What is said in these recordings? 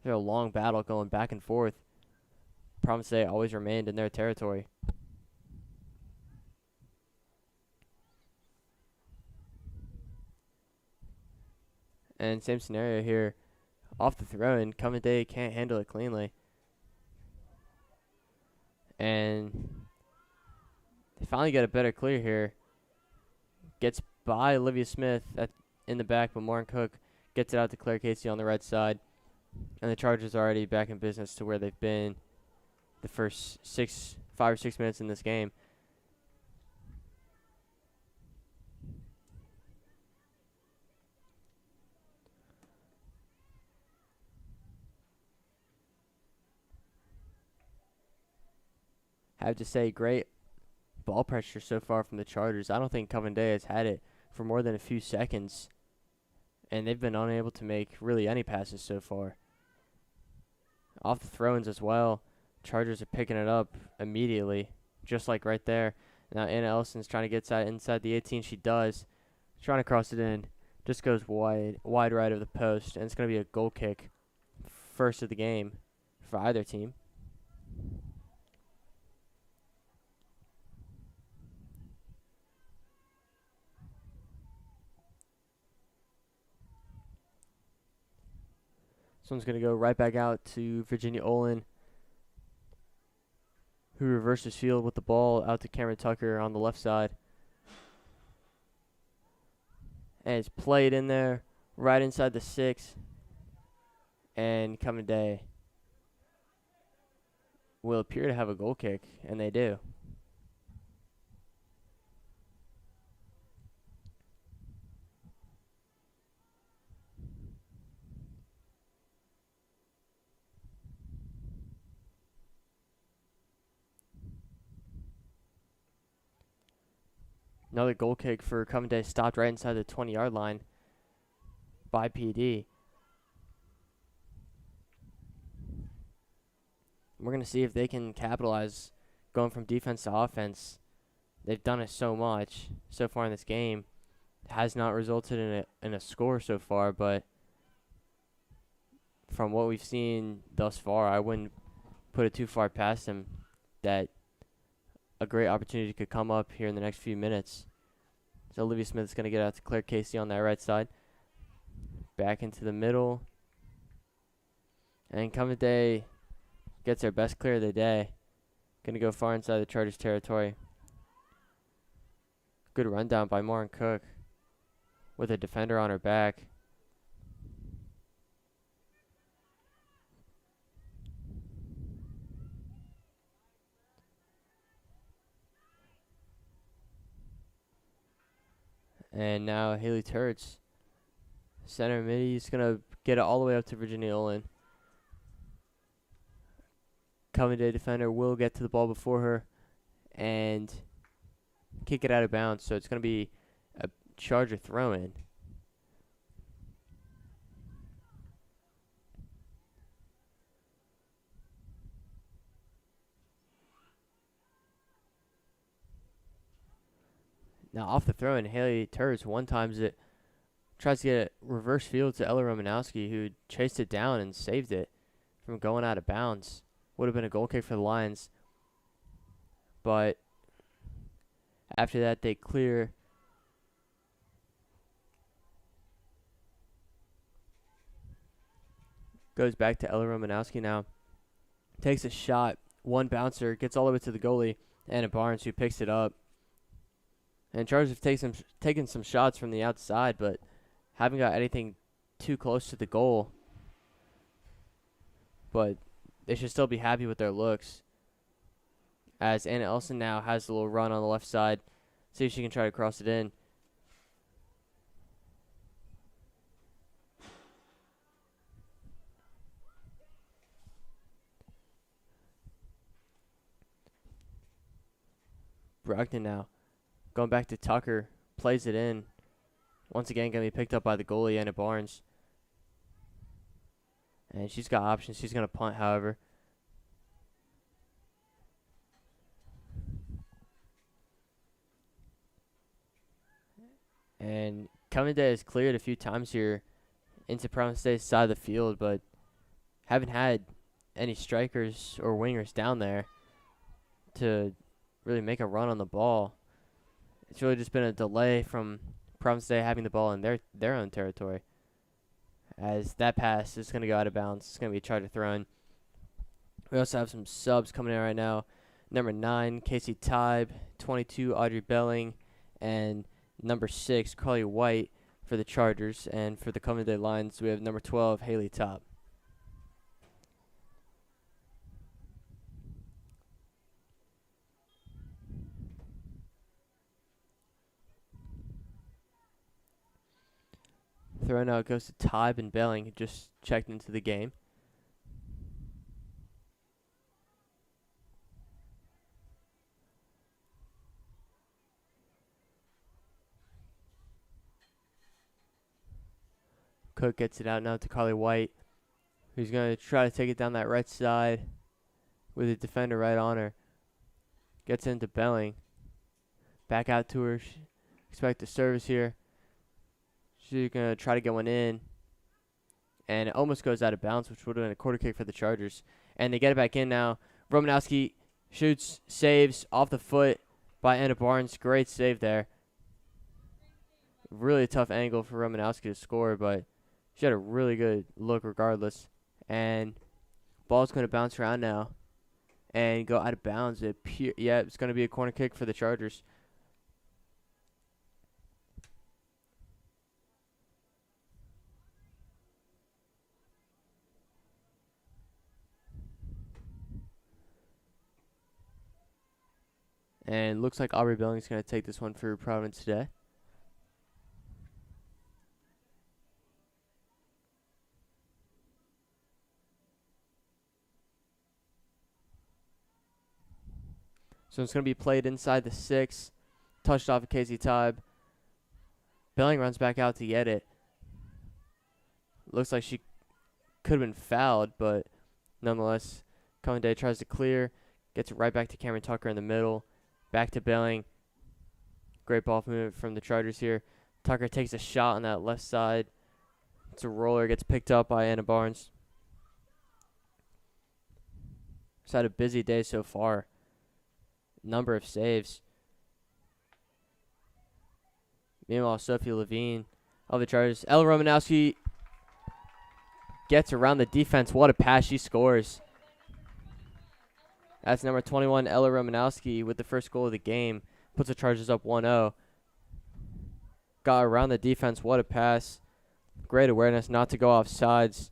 There's a long battle going back and forth. Providence Day always remained in their territory. And same scenario here. Off the throw-in, Day can't handle it cleanly. And they finally get a better clear here. Gets by Olivia Smith in the back, but Lauren Cook gets it out to Claire Casey on the right side. And the Chargers are already back in business to where they've been the first 5 or 6 minutes in this game. I have to say, great ball pressure so far from the Chargers. I don't think Day has had it for more than a few seconds, and they've been unable to make really any passes so far. Off the throw-ins as well, Chargers are picking it up immediately, just like right there. Now Anna Ellison's trying to get inside the 18. She does. Trying to cross it in. Just goes wide right of the post, and it's going to be a goal kick. First of the game for either team. This one's going to go right back out to Virginia Olin, who reverses field with the ball out to Cameron Tucker on the left side. And it's played in there, right inside the 6. And Day will appear to have a goal kick, and they do. Another goal kick for Day, stopped right inside the 20-yard line by PD. We're going to see if they can capitalize going from defense to offense. They've done it so much so far in this game. It has not resulted in a score so far, but from what we've seen thus far, I wouldn't put it too far past them that a great opportunity could come up here in the next few minutes. So Olivia Smith is going to get out to Claire Casey on that right side. Back into the middle. And Day gets their best clear of the day. Going to go far inside the Chargers territory. Good rundown by Lauren Cook with a defender on her back. And now Haley Turts, center mid, he's going to get it all the way up to Virginia Olin. Day defender will get to the ball before her and kick it out of bounds. So it's going to be a Charger throw-in. Now off the throw-in, Haley Turts one-times it, tries to get a reverse field to Ella Romanowski, who chased it down and saved it from going out of bounds. Would have been a goal kick for the Lions. But after that, they clear. Goes back to Ella Romanowski now. Takes a shot. One bouncer. Gets all the way to the goalie. Anna Barnes, who picks it up. And Chargers have taken some shots from the outside, but haven't got anything too close to the goal. But they should still be happy with their looks. As Anna Elson now has a little run on the left side. See if she can try to cross it in. Brogdon now. Going back to Tucker. Plays it in. Once again, going to be picked up by the goalie, Anna Barnes. And she's got options. She's going to punt, however. And Day has cleared a few times here into Providence Day's side of the field, but haven't had any strikers or wingers down there to really make a run on the ball. It's really just been a delay from Providence Day having the ball in their own territory. As that pass is going to go out of bounds. It's going to be a Charger thrown. We also have some subs coming in right now. Number 9, Casey Tybe. 22, Audrey Belling. And number 6, Carly White for the Chargers. And for the Covenant Day Lions, we have number 12, Haley Top. Throw now goes to Tybe and Belling, who just checked into the game. Cook gets it out now to Carly White, who's going to try to take it down that right side with a defender right on her. Gets into Belling. Back out to her. Expect a service here. She's going to try to get one in. And it almost goes out of bounds, which would have been a quarter kick for the Chargers. And they get it back in now. Romanowski shoots, saves off the foot by Anna Barnes. Great save there. Really tough angle for Romanowski to score, but she had a really good look regardless. And ball's going to bounce around now and go out of bounds. It's going to be a corner kick for the Chargers. And looks like Aubrey Belling is going to take this one for Providence today. So it's going to be played inside the 6. Touched off of Casey Tybe. Belling runs back out to get it. Looks like she could have been fouled, but nonetheless, Covenant Day tries to clear. Gets it right back to Cameron Tucker in the middle. Back to Belling. Great ball movement from the Chargers here. Tucker takes a shot on that left side. It's a roller. Gets picked up by Anna Barnes. It's had a busy day so far. Number of saves. Meanwhile, Sophie Levine of the Chargers. Ella Romanowski gets around the defense. What a pass. She scores. That's number 21, Ella Romanowski, with the first goal of the game. Puts the Chargers up 1-0. Got around the defense. What a pass. Great awareness not to go off sides.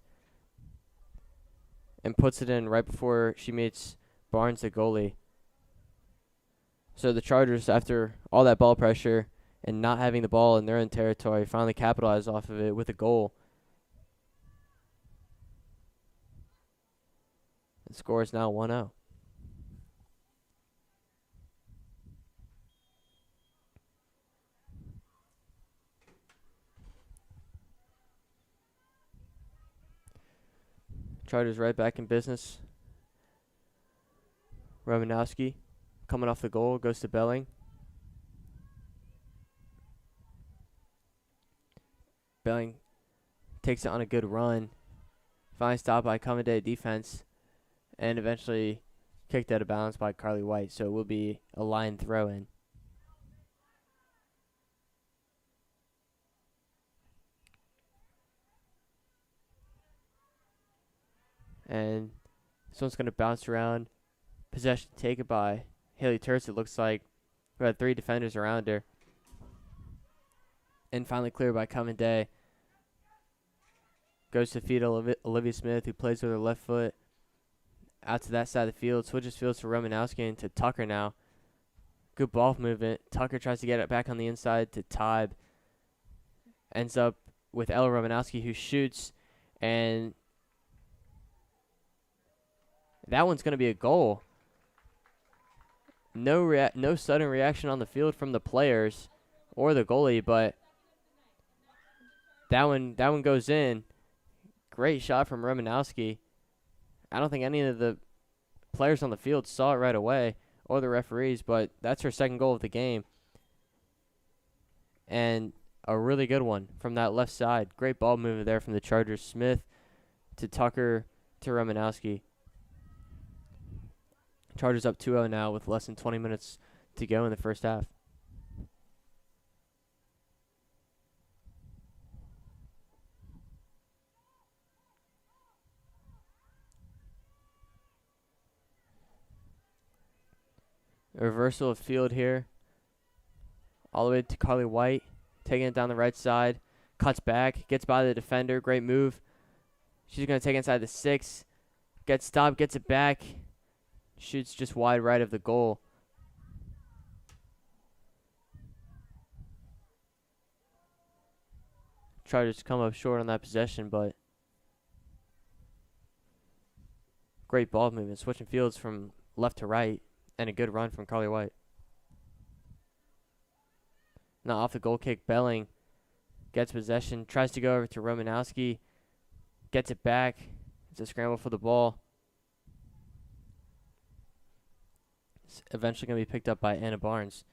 And puts it in right before she meets Barnes, the goalie. So the Chargers, after all that ball pressure and not having the ball in their own territory, finally capitalize off of it with a goal. The score is now 1-0. Chargers right back in business. Romanowski coming off the goal, goes to Belling. Belling takes it on a good run. Finally stopped by Covenant Day defense. And eventually kicked out of bounds by Carly White. So it will be a line throw-in. And this one's going to bounce around. Possession taken by Haley Turse, it looks like. We had 3 defenders around her. And finally cleared by Covenant Day. Goes to feed Olivia Smith, who plays with her left foot. Out to that side of the field. Switches fields to Romanowski and to Tucker now. Good ball movement. Tucker tries to get it back on the inside to Tybe. Ends up with Ella Romanowski, who shoots. And that one's going to be a goal. No sudden reaction on the field from the players or the goalie, but that one goes in. Great shot from Romanowski. I don't think any of the players on the field saw it right away, or the referees, but that's her second goal of the game. And a really good one from that left side. Great ball movement there from the Chargers. Smith to Tucker to Romanowski. Chargers up 2-0 now with less than 20 minutes to go in the first half. A reversal of field here. All the way to Carly White. Taking it down the right side. Cuts back. Gets by the defender. Great move. She's going to take it inside the 6. Gets stopped. Gets it back. Shoots just wide right of the goal. Tried to come up short on that possession, but great ball movement. Switching fields from left to right. And a good run from Carly White. Now off the goal kick, Belling gets possession. Tries to go over to Romanowski. Gets it back. It's a scramble for the ball. It's eventually going to be picked up by Anna Barnes.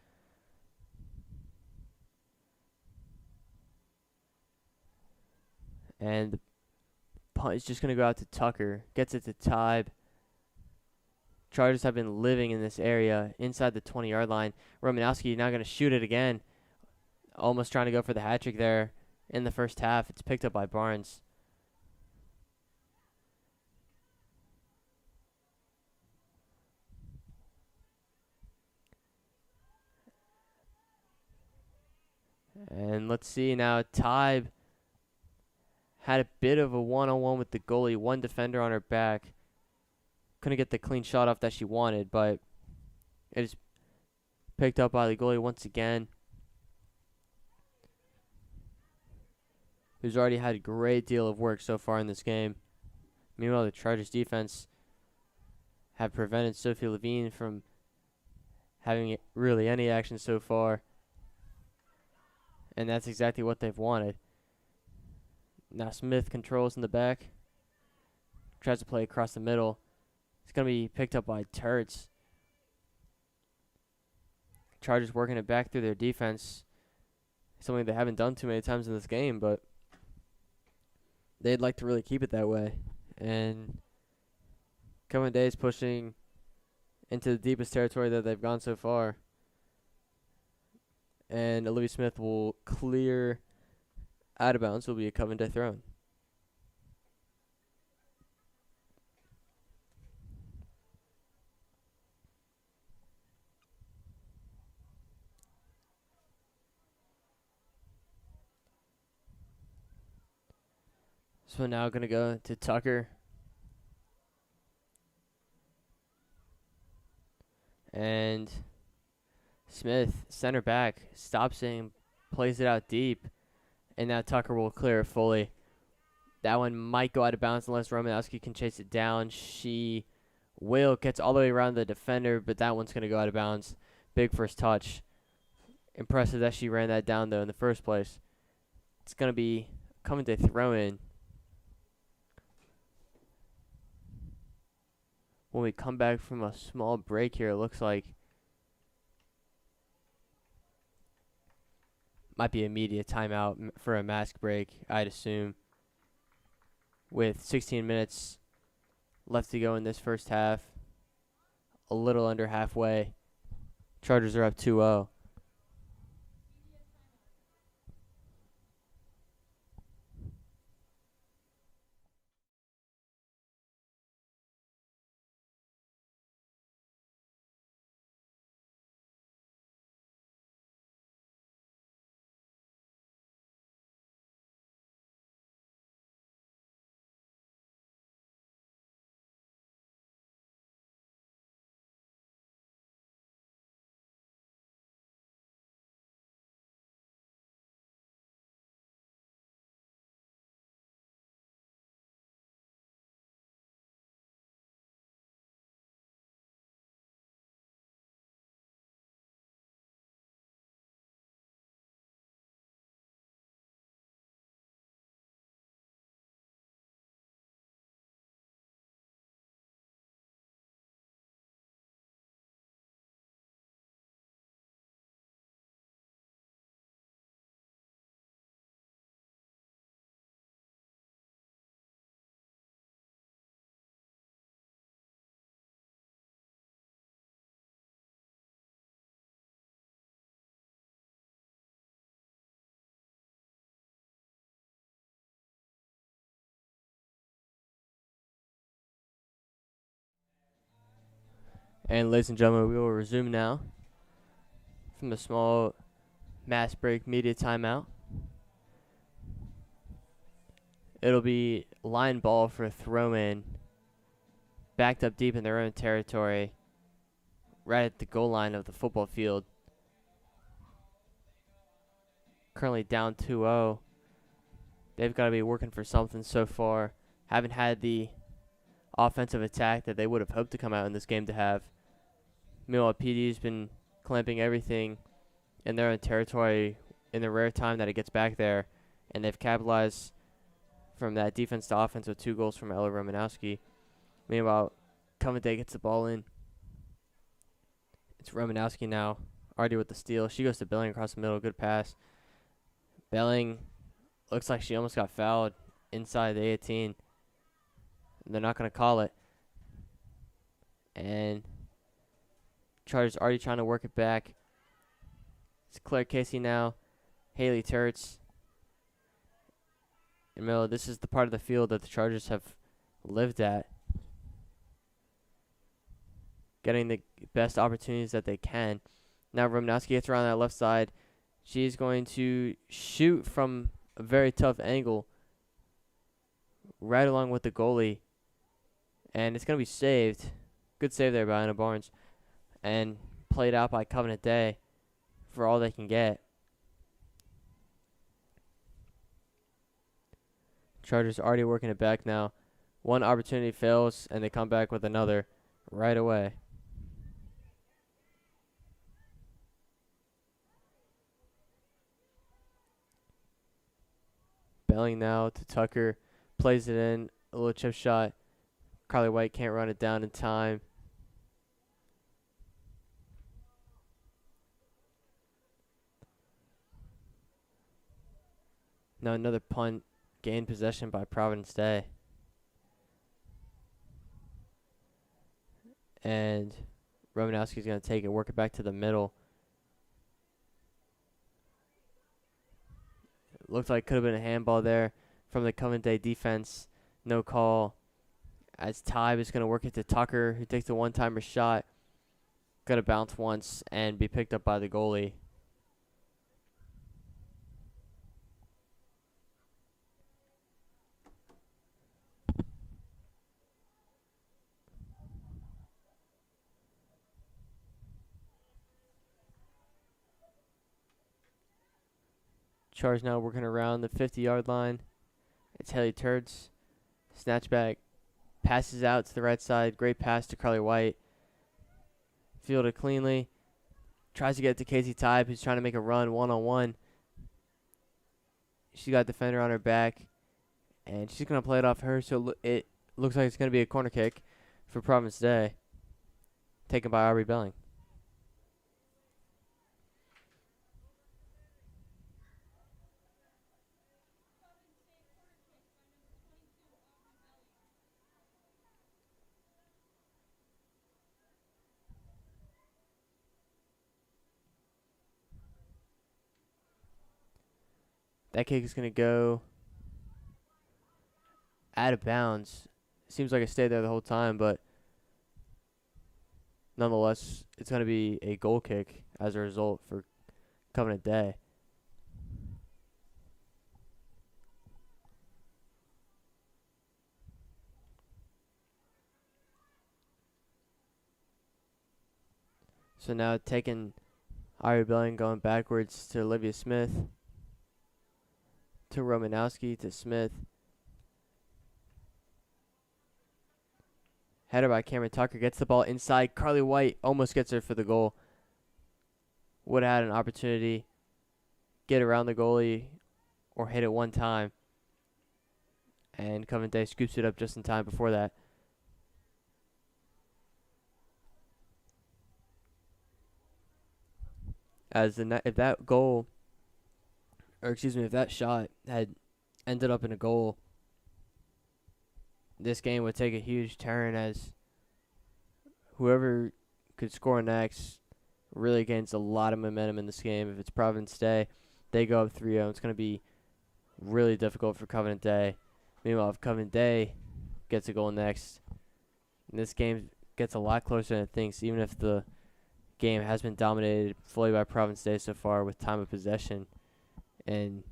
And the punt is just going to go out to Tucker. Gets it to Tybe. Chargers have been living in this area inside the 20-yard line. Romanowski now going to shoot it again. Almost trying to go for the hat trick there in the first half. It's picked up by Barnes. And let's see now. Tybe had a bit of a one-on-one with the goalie. One defender on her back. Couldn't get the clean shot off that she wanted, but it is picked up by the goalie once again, who's already had a great deal of work so far in this game. Meanwhile, the Chargers defense have prevented Sophie Levine from having really any action so far, and that's exactly what they've wanted. Now Smith controls in the back, tries to play across the middle. It's going to be picked up by Turts. Chargers working it back through their defense. Something they haven't done too many times in this game, but they'd like to really keep it that way. And Kevin Day is pushing into the deepest territory that they've gone so far. And Olivia Smith will clear out of bounds. Will be a Kevin Day throw-in. So now going to go to Tucker. And Smith, center back, stops him, plays it out deep. And now Tucker will clear it fully. That one might go out of bounds unless Romanowski can chase it down. She will. Gets all the way around the defender, but that one's going to go out of bounds. Big first touch. Impressive that she ran that down, though, in the first place. It's going to be coming to throw in. When we come back from a small break here, it looks like might be immediate timeout for a mask break, I'd assume. With 16 minutes left to go in this first half. A little under halfway. Chargers are up 2-0. And ladies and gentlemen, we will resume now from the small mass break media timeout. It'll be line ball for a throw-in, backed up deep in their own territory, right at the goal line of the football field. Currently down 2-0. They've got to be working for something so far. Haven't had the offensive attack that they would have hoped to come out in this game to have. Meanwhile, PD's been clamping everything in their own territory in the rare time that it gets back there, and they've capitalized from that defense to offense with 2 goals from Ella Romanowski. Meanwhile, Coventry gets the ball in. It's Romanowski now, already with the steal. She goes to Belling across the middle. Good pass. Belling looks like she almost got fouled inside the 18. They're not going to call it. And Chargers already trying to work it back. It's Claire Casey now. Haley Turtz. In the middle, this is the part of the field that the Chargers have lived at. Getting the best opportunities that they can. Now Romanowski gets around that left side. She's going to shoot from a very tough angle right along with the goalie. And it's going to be saved. Good save there by Anna Barnes. And played out by Covenant Day for all they can get. Chargers already working it back now. One opportunity fails, and they come back with another right away. Belling now to Tucker. Plays it in. A little chip shot. Carly White can't run it down in time. Now another punt. Gained possession by Providence Day. And Romanowski's going to take it, work it back to the middle. Looked like could have been a handball there from the Coventry defense. No call. As Tybe is going to work it to Tucker, who takes a one-timer shot. Going to bounce once and be picked up by the goalie. Charge now working around the 50-yard line. It's Haley Turds. Snatch back. Passes out to the right side. Great pass to Carly White. Fielded cleanly. Tries to get it to Casey Tybe, who's trying to make a run one-on-one. She got a defender on her back. And she's going to play it off her, so it looks like it's going to be a corner kick for Providence Day. Taken by Aubrey Belling. That kick is going to go out of bounds. Seems like it stayed there the whole time, but nonetheless, it's going to be a goal kick as a result for Covenant Day. So now taking Ari Belling, going backwards to Olivia Smith. To Romanowski, to Smith. Header by Cameron Tucker. Gets the ball inside. Carly White almost gets her for the goal. Would have had an opportunity. Get around the goalie or hit it one time. And Coventry scoops it up just in time before that. As if that goal, or excuse me, if that shot had ended up in a goal, this game would take a huge turn as whoever could score next really gains a lot of momentum in this game. If it's Providence Day, they go up 3-0. It's going to be really difficult for Covenant Day. Meanwhile, if Covenant Day gets a goal next, this game gets a lot closer than it thinks, even if the game has been dominated fully by Providence Day so far with time of possession and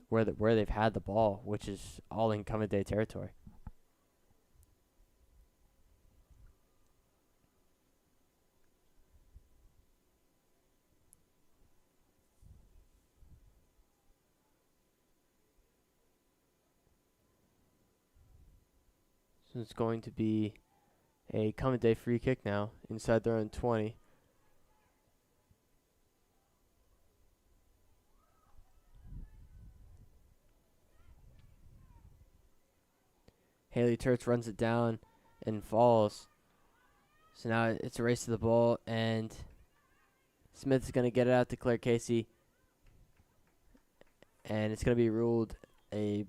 where they've had the ball, which is all in Covenant Day territory. So it's going to be a Covenant Day free kick now inside their own 20. Haley Turtz runs it down and falls. So now it's a race to the ball, and Smith's going to get it out to Claire Casey. And it's going to be ruled a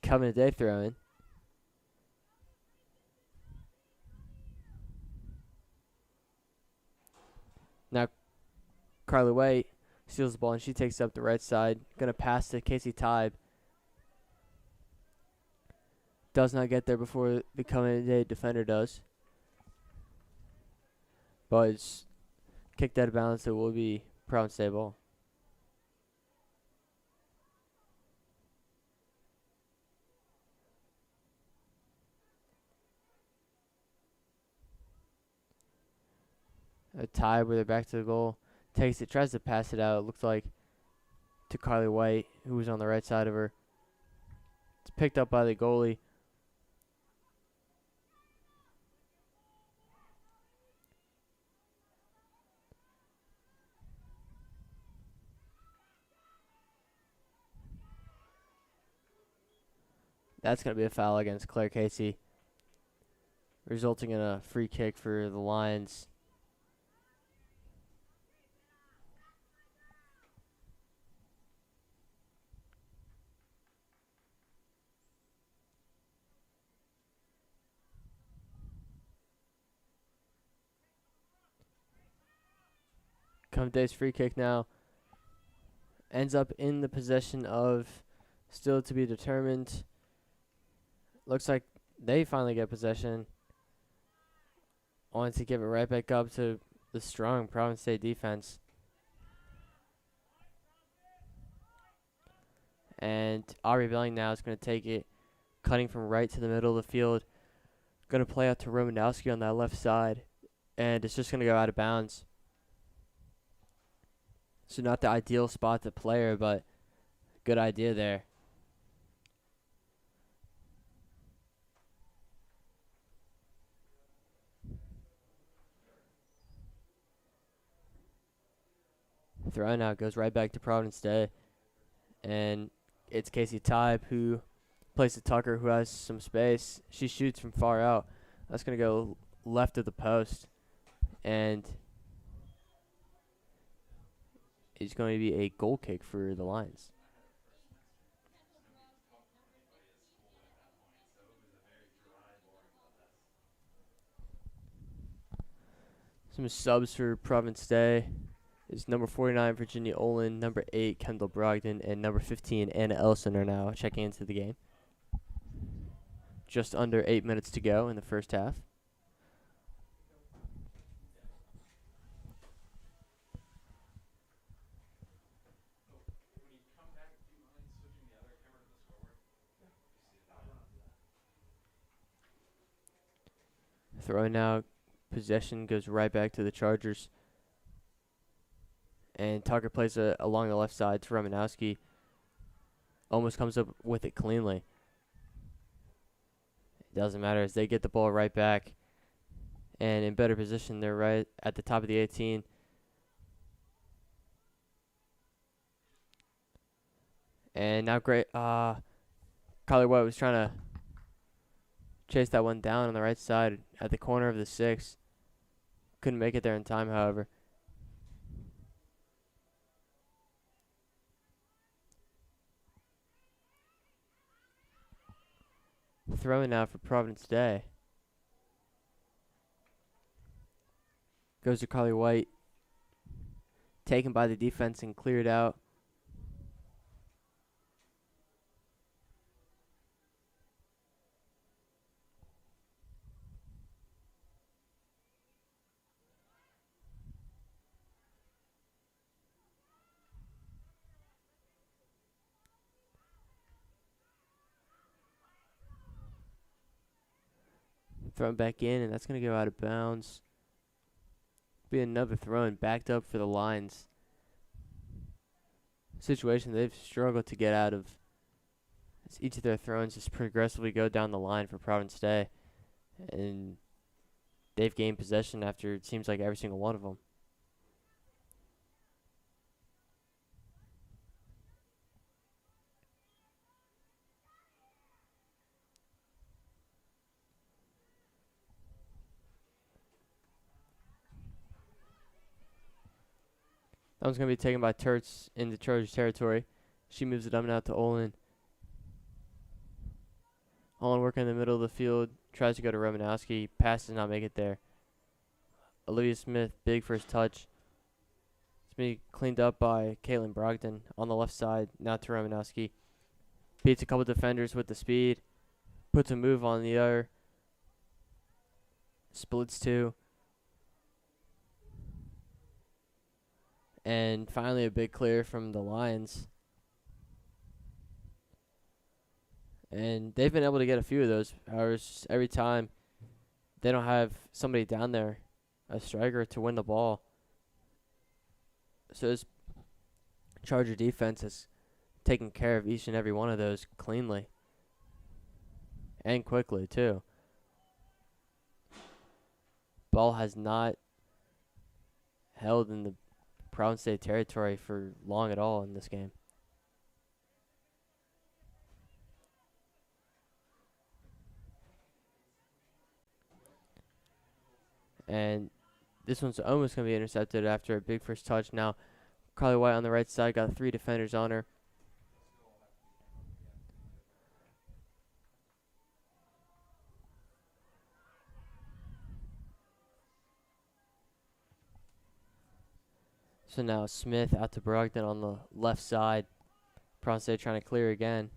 Covenant Day throw-in. Now Carly White steals the ball, and she takes it up the right side. Going to pass to Casey Tybe. Does not get there before the Covenant Day defender does. But it's kicked out of bounds, so it will be Providence Day ball. A tie where they're back to the goal. Takes it, tries to pass it out. It looks like to Carly White, who was on the right side of her. It's picked up by the goalie. That's going to be a foul against Claire Casey, resulting in a free kick for the Lions. Covenant Day's free kick now ends up in the possession of still to be determined. Looks like they finally get possession. Wanted to give it right back up to the strong Providence Day defense. And Aubrey Belling now is going to take it, cutting from right to the middle of the field. Going to play out to Romanowski on that left side. And it's just going to go out of bounds. So not the ideal spot to play her, but good idea there. Throw now goes right back to Providence Day. And it's Casey Tybe who plays to Tucker, who has some space. She shoots from far out. That's going to go left of the post. And it's going to be a goal kick for the Lions. Some subs for Providence Day is number 49, Virginia Olin, number 8, Kendall Brogdon, and number 15, Anna Ellison are now checking into the game. Just under 8 minutes to go in the first half. Throw now, possession goes right back to the Chargers. And Tucker plays along the left side to Romanowski. Almost comes up with it cleanly. It doesn't matter as they get the ball right back. And in better position, they're right at the top of the 18. And now great. Carly White was trying to chase that one down on the right side at the corner of the 6. Couldn't make it there in time, however. Throwing now for Providence Day. Goes to Carly White. Taken by the defense and cleared out. Thrown back in, and that's going to go out of bounds. Be another throw and backed up for the Lions. Situation they've struggled to get out of. As each of their throws just progressively go down the line for Providence Day. And they've gained possession after it seems like every single one of them. That one's going to be taken by Turts into Chargers territory. She moves it up and out to Olin. Olin working in the middle of the field. Tries to go to Romanowski. Pass does not make it there. Olivia Smith, big first touch. It's being cleaned up by Caitlin Brogdon on the left side. Now to Romanowski. Beats a couple defenders with the speed. Puts a move on the other. Splits two. And finally a big clear from the Lions. And they've been able to get a few of those. However, every time they don't have somebody down there, a striker, to win the ball. So this Charger defense has taken care of each and every one of those cleanly. And quickly, too. Ball has not held in the Providence State territory for long at all in this game. And this one's almost going to be intercepted after a big first touch. Now, Carly White on the right side got 3 defenders on her. So now Smith out to Brogdon on the left side. Providence State trying to clear again.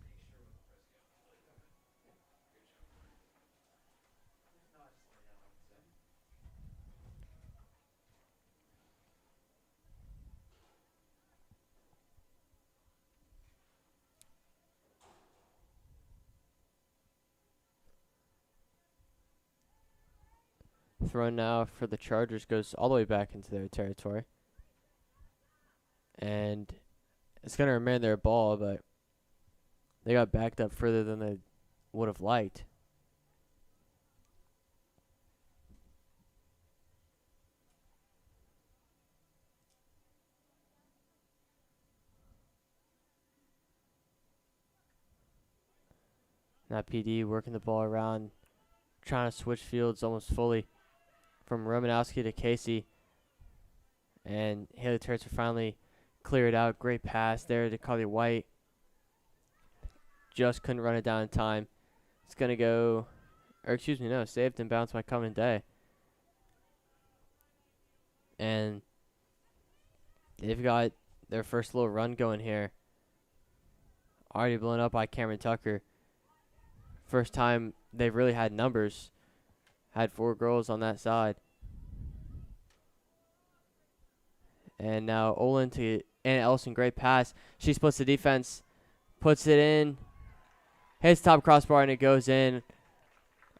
Throw now for the Chargers goes all the way back into their territory. And it's going to remain their ball, but they got backed up further than they would have liked. Now PD working the ball around, trying to switch fields almost fully from Romanowski to Casey. And Haley Turts are finally cleared out. Great pass there to Carly White. Just couldn't run it down in time. It's going to go, or excuse me, no, saved and bounced by Common Day. And they've got their first little run going here. Already blown up by Cameron Tucker. First time they've really had numbers. Had 4 girls on that side. And now Olin to Anna Ellison. Great pass. She splits the defense. Puts it in. Hits top crossbar and it goes in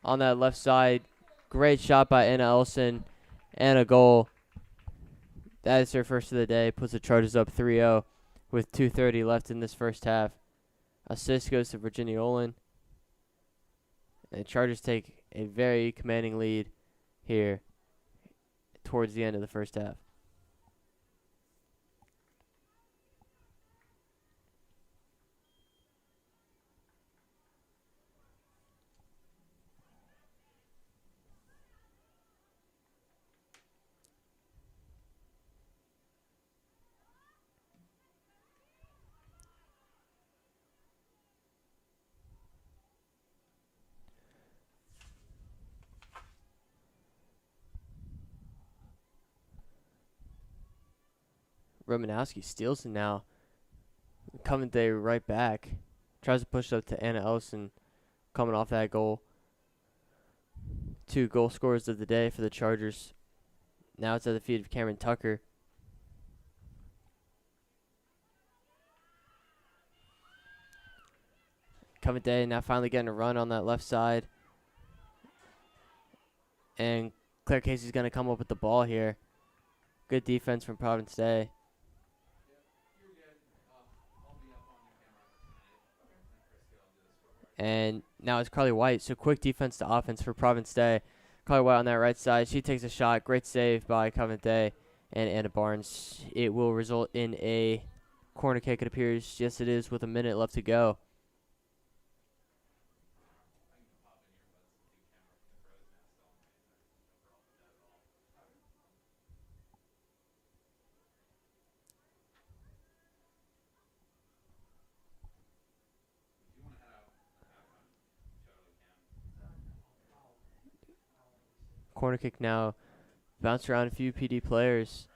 on that left side. Great shot by Anna Ellison. And a goal. That is her first of the day. Puts the Chargers up 3-0 with 2:30 left in this first half. Assist goes to Virginia Olin. And the Chargers take a very commanding lead here towards the end of the first half. Romanowski steals it now. Coming there right back. Tries to push it up to Anna Ellison coming off that goal. 2 goal scorers of the day for the Chargers. Now it's at the feet of Cameron Tucker. Coming day now finally getting a run on that left side. And Claire Casey's going to come up with the ball here. Good defense from Providence Day. And now it's Carly White. So quick defense to offense for Providence Day. Carly White on that right side. She takes a shot. Great save by Covenant Day and Anna Barnes. It will result in a corner kick, it appears. Yes, it is, with a minute left to go. Corner kick now. Bounce around a few PD players.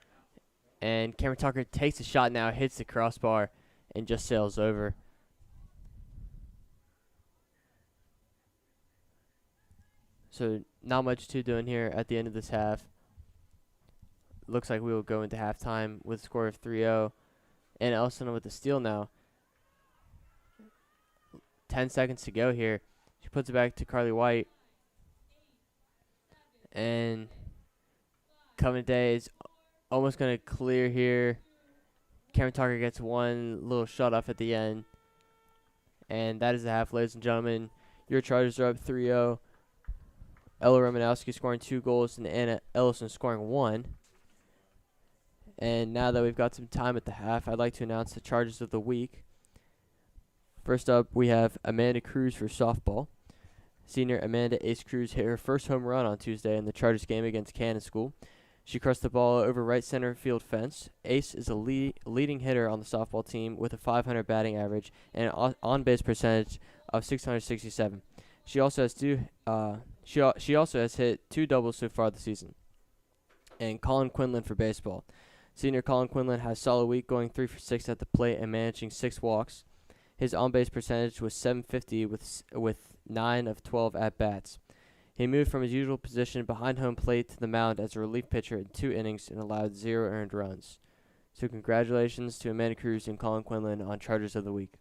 And Cameron Tucker takes a shot now, hits the crossbar, and just sails over. So not much to doing here at the end of this half. Looks like we will go into halftime with a score of 3-0. And Ellison with the steal now. 10 seconds to go here. She puts it back to Carly White. And Covenant Day is almost going to clear here. Cameron Tucker gets one little shot off at the end. And that is the half, ladies and gentlemen. Your Chargers are up 3-0. Ella Romanowski scoring 2 goals and Anna Ellison scoring 1. And now that we've got some time at the half, I'd like to announce the Chargers of the week. First up, we have Amanda Cruz for softball. Senior Amanda Ace Cruz hit her first home run on Tuesday in the Chargers game against Cannon School. She crossed the ball over right center field fence. Ace is a leading hitter on the softball team with a .500 batting average and an on-base percentage of .667. She also has hit 2 doubles so far this season. And Colin Quinlan for baseball. Senior Colin Quinlan has a solid week, going 3 for 6 at the plate and managing 6 walks. His on-base percentage was .750 with 9 of 12 at-bats. He moved from his usual position behind home plate to the mound as a relief pitcher in 2 innings and allowed 0 earned runs. So congratulations to Amanda Cruz and Colin Quinlan on Chargers of the Week.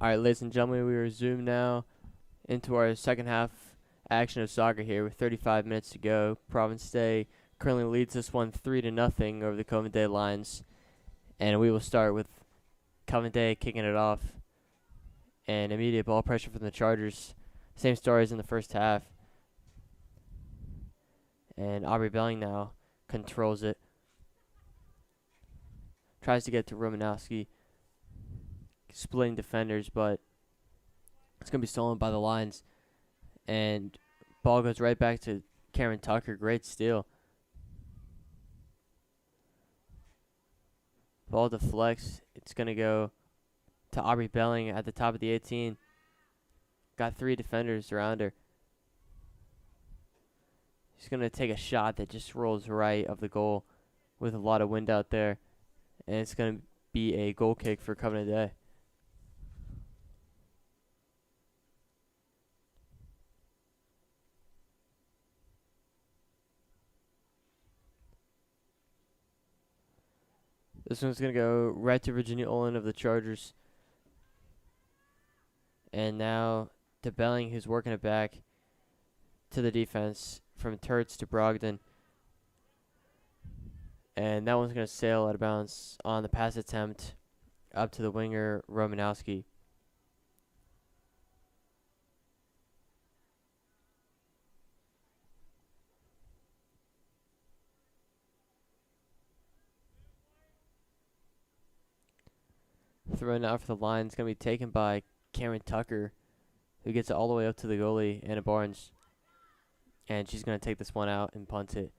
All right, ladies and gentlemen, we resume now into our second half action of soccer here with 35 minutes to go. Providence Day currently leads this one 3-0 over the Covent Lions. And we will start with Covent kicking it off. And immediate ball pressure from the Chargers. Same story as in the first half. And Aubrey Belling now controls it. Tries to get to Romanowski. Splitting defenders, but it's going to be stolen by the Lions. And ball goes right back to Karen Tucker. Great steal. Ball deflects. It's going to go to Aubrey Belling at the top of the 18. Got 3 defenders around her. She's going to take a shot that just rolls right of the goal with a lot of wind out there. And it's going to be a goal kick for Covenant Day. This one's going to go right to Virginia Olin of the Chargers. And now to Belling, who's working it back to the defense from Turts to Brogdon. And that one's going to sail out of bounds on the pass attempt up to the winger, Romanowski. Thrown out for the line. It's going to be taken by Karen Tucker, who gets it all the way up to the goalie, Anna Barnes. And she's going to take this one out and punt it.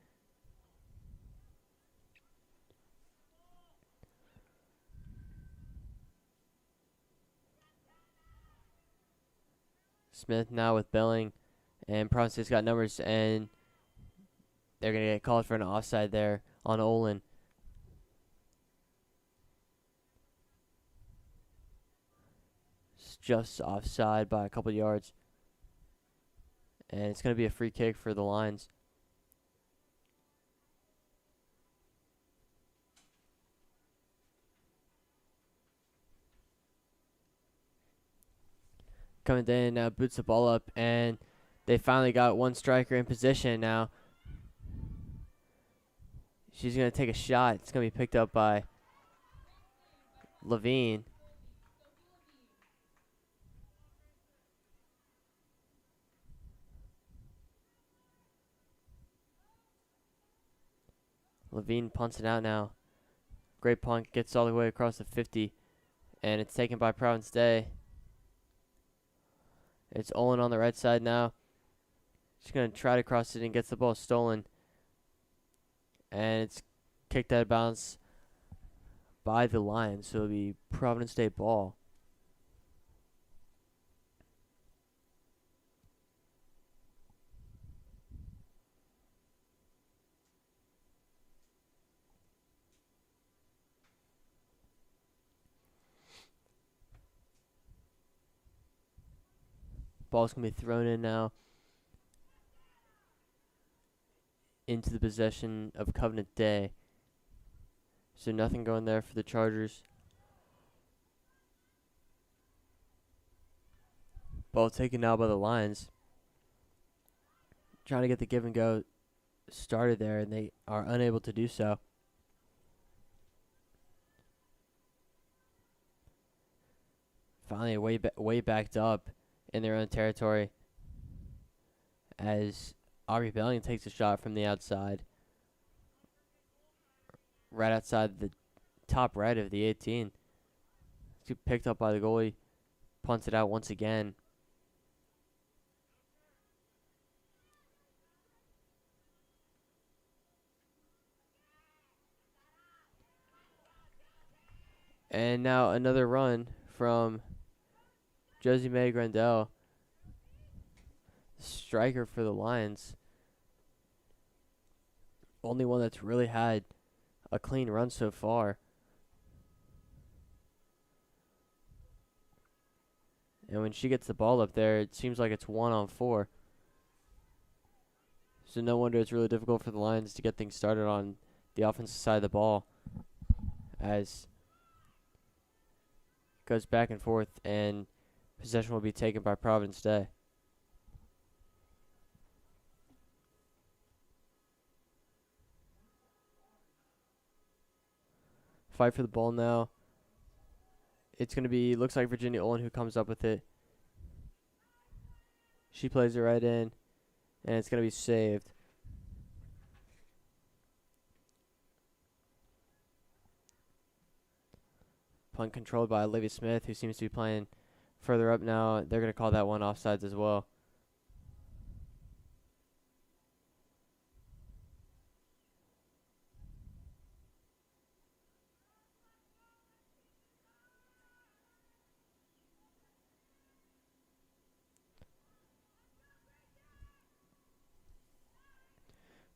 Smith now with Belling. And Providence's got numbers, and they're going to get called for an offside there on Olin. Just offside by a couple yards. And it's going to be a free kick for the Lions. Coming in now, boots the ball up, and they finally got one striker in position now. She's going to take a shot. It's going to be picked up by Levine. Levine punts it out now. Great punt, gets all the way across the 50. And it's taken by Providence Day. It's Olin on the right side now. She's going to try to cross it and gets the ball stolen. And it's kicked out of bounds by the Lions. So it'll be Providence Day ball. Ball's going to be thrown in now into the possession of Covenant Day. So nothing going there for the Chargers. Ball taken now by the Lions. Trying to get the give and go started there, and they are unable to do so. Finally way backed up in their own territory as Aubrey Belling takes a shot from the outside. Right outside the top right of the 18. It's picked up by the goalie. Punts it out once again. And now another run from Josie Mae Grandel, striker for the Lions. Only one that's really had a clean run so far. And when she gets the ball up there, it seems like it's 1-on-4. So no wonder it's really difficult for the Lions to get things started on the offensive side of the ball, as it goes back and forth, and Possession will be taken by Providence Day. Fight for the ball now. It's going to be, looks like Virginia Olin who comes up with it. She plays it right in, and it's going to be saved. Punt controlled by Olivia Smith, who seems to be playing further up now. They're going to call that one offsides as well.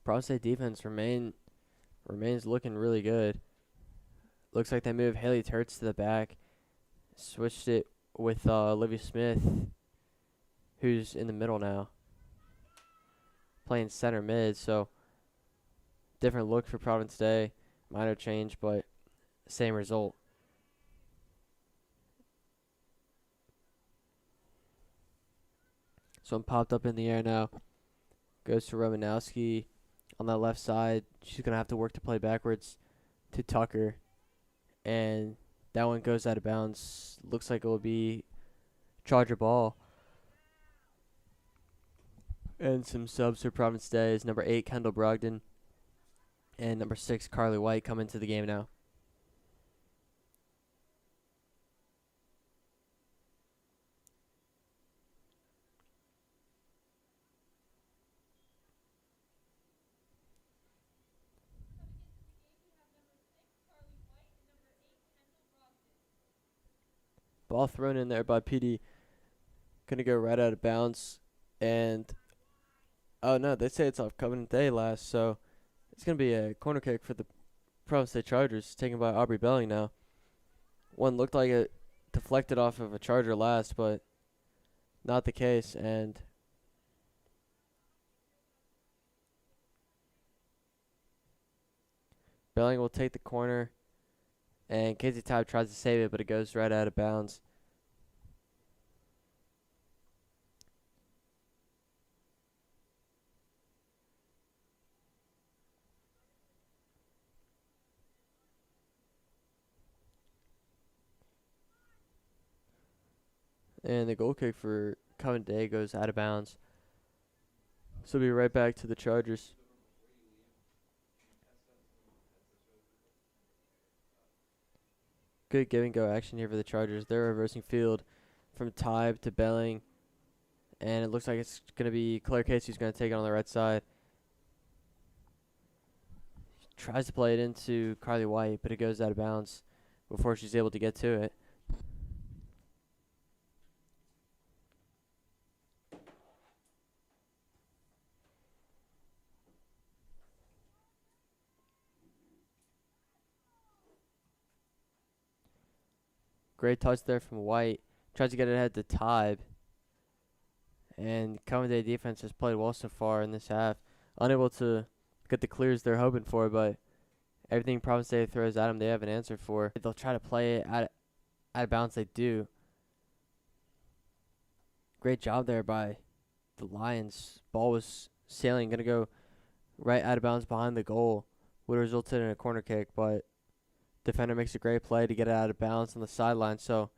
Providence State defense remains looking really good. Looks like they moved Haley Turtz to the back. Switched it with Olivia Smith, who's in the middle now. Playing center mid, so different look for Providence Day. Minor change, but same result. So one popped up in the air now. Goes to Romanowski on that left side. She's going to have to work to play backwards to Tucker. And that one goes out of bounds. Looks like it will be Charger ball. And some subs for Providence Day is number 8, Kendall Brogdon. And number 6, Carly White come into the game now. Ball thrown in there by PD. Going to go right out of bounds. And, oh no, they say it's off Covenant Day last. So it's going to be a corner kick for the Providence State Chargers, taken by Aubrey Belling now. One looked like it deflected off of a Charger last, but not the case. And Belling will take the corner. And Casey Tybe tries to save it, but it goes right out of bounds. And the goal kick for Covenant Day goes out of bounds. So we'll be right back to the Chargers. Good give and go action here for the Chargers. They're reversing field from Tybe to Belling. And it looks like it's going to be Claire Casey who's going to take it on the right side. Tries to play it into Carly White, but it goes out of bounds before she's able to get to it. Great touch there from White. Tries to get it ahead to Tybe. And Covenant Day defense has played well so far in this half. Unable to get the clears they're hoping for, but everything Providence Day throws at them, they have an answer for. They'll try to play it out of bounds. They do. Great job there by the Lions. Ball was sailing, going to go right out of bounds behind the goal. Would have resulted in a corner kick, but defender makes a great play to get it out of bounds on the sideline, so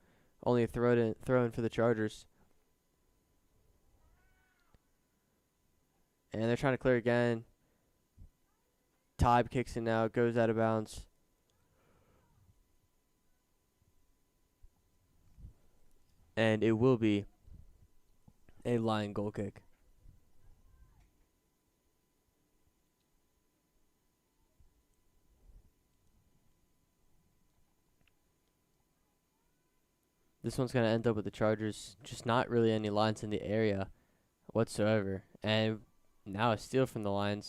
only a throw in for the Chargers. And they're trying to clear again. Tybe kicks it now, goes out of bounds. And it will be a Lion goal kick. This one's going to end up with the Chargers. Just not really any Lions in the area whatsoever. And now a steal from the Lions.